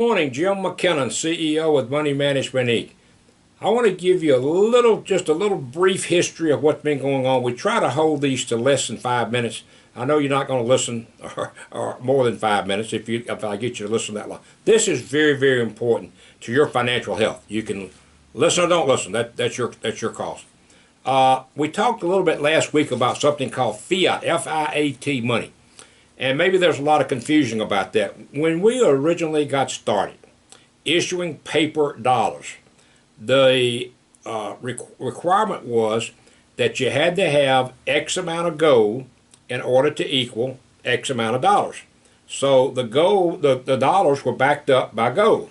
Morning, Jim McKinnon, CEO with Money Management Inc. I want to give you just a little brief history of what's been going on. We try to hold these to less than 5 minutes. I know you're not going to listen or more than 5 minutes if I get you to listen that long. This is very, very important to your financial health. You can listen or don't listen. That's your call. We talked a little bit last week about something called Fiat, F-I-A-T money. And maybe there's a lot of confusion about that. When we originally got started issuing paper dollars, the requirement was that you had to have X amount of gold in order to equal X amount of dollars. So the dollars were backed up by gold.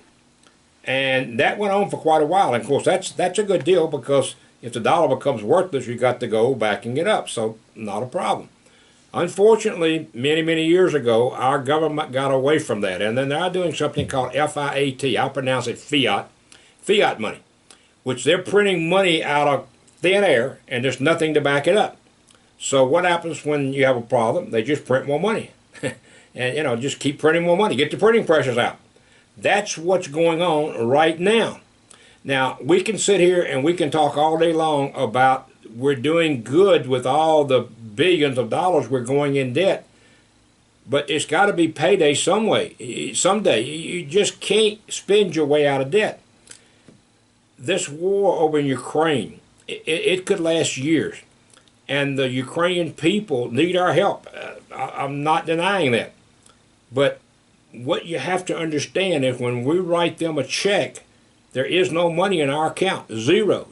And that went on for quite a while. And of course, that's a good deal, because if the dollar becomes worthless, you got the gold backing it up. So not a problem. Unfortunately, many, many years ago, our government got away from that, and then they're doing something called F-I-A-T. I'll pronounce it Fiat money, which they're printing money out of thin air, and there's nothing to back it up. So what happens when you have a problem? They just print more money, and just keep printing more money. Get the printing presses out. That's what's going on right now. Now, we can sit here and we can talk all day long about we're doing good with all the billions of dollars we're going in debt, but it's got to be payday someday. You just can't spend your way out of debt. This war over in Ukraine, it could last years, and the Ukrainian people need our help. I'm not denying that, but what you have to understand is when we write them a check, there is no money in our account. Zero,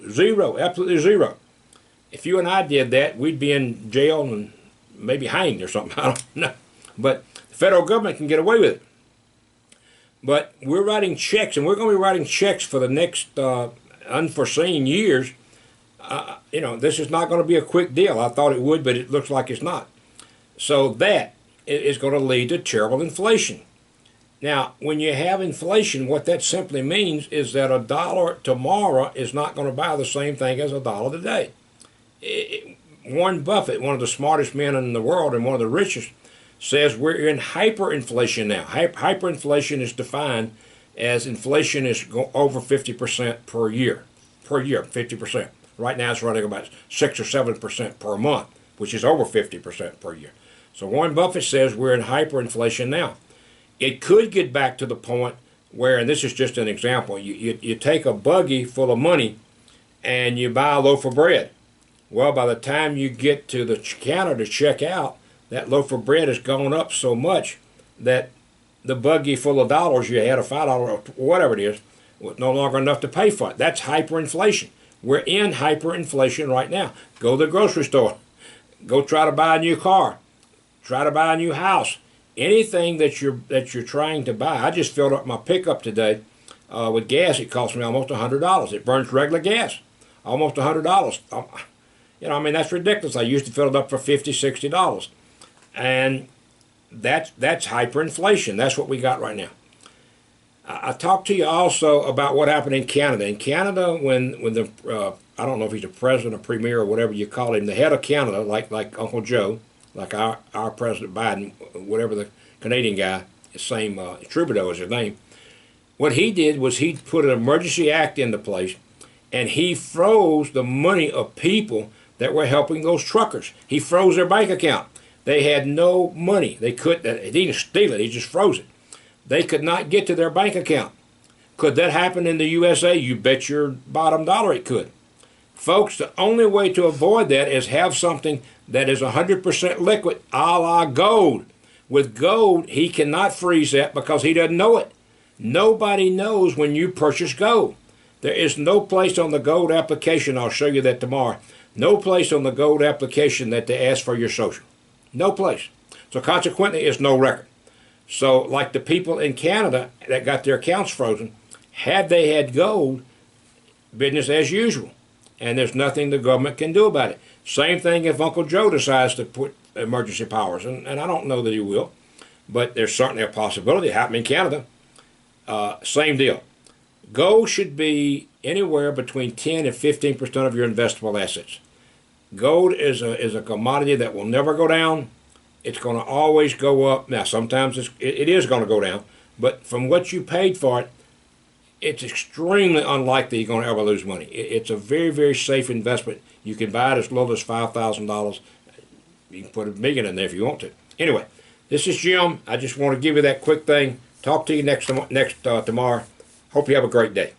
absolutely zero. If you and I did that, we'd be in jail and maybe hanged or something. I don't know. But the federal government can get away with it. But we're writing checks, and we're going to be writing checks for the next unforeseen years. This is not going to be a quick deal. I thought it would, but it looks like it's not. So that is going to lead to terrible inflation. Now, when you have inflation, what that simply means is that a dollar tomorrow is not going to buy the same thing as a dollar today. Warren Buffett, one of the smartest men in the world and one of the richest, says we're in hyperinflation now. Hyperinflation is defined as inflation is over 50% per year. 50%. Right now it's running about 6 or 7% per month, which is over 50% per year. So Warren Buffett says we're in hyperinflation now. It could get back to the point where, and this is just an example, you take a buggy full of money and you buy a loaf of bread. Well, by the time you get to the counter to check out, that loaf of bread has gone up so much that the buggy full of dollars you had, a $5 or whatever it is, was no longer enough to pay for it. That's hyperinflation. We're in hyperinflation right now. Go to the grocery store. Go try to buy a new car. Try to buy a new house. Anything that you're trying to buy. I just filled up my pickup today with gas. It cost me almost $100. It burns regular gas. Almost $100. That's ridiculous. I used to fill it up for $50, $60. And that's hyperinflation. That's what we got right now. I talked to you also about what happened in Canada. In Canada, when the, I don't know if he's a president or premier or whatever you call him, the head of Canada, like Uncle Joe, like our President Biden, whatever the Canadian guy, same Trudeau is his name. What he did was he put an emergency act into place, and he froze the money of people that were helping those truckers. He froze their bank account. They had no money. They didn't steal it, he just froze it. They could not get to their bank account. Could that happen in the USA? You bet your bottom dollar it could. Folks, the only way to avoid that is have something that is 100% liquid, a la gold. With gold, he cannot freeze that because he doesn't know it. Nobody knows when you purchase gold. There is no place on the gold application, I'll show you that tomorrow, no place on the gold application that they ask for your social. No place. So consequently, it's no record. So like the people in Canada that got their accounts frozen, had they had gold, business as usual. And there's nothing the government can do about it. Same thing if Uncle Joe decides to put emergency powers, and I don't know that he will, but there's certainly a possibility happening in Canada. Same deal. Gold should be anywhere between 10 and 15% of your investable assets. Gold is a commodity that will never go down. It's going to always go up. Now, sometimes it is going to go down, but from what you paid for it, it's extremely unlikely you're going to ever lose money. It's a very, very safe investment. You can buy it as little as $5,000. You can put $1 million in there if you want to. Anyway, this is Jim. I just want to give you that quick thing. Talk to you next tomorrow. Hope you have a great day.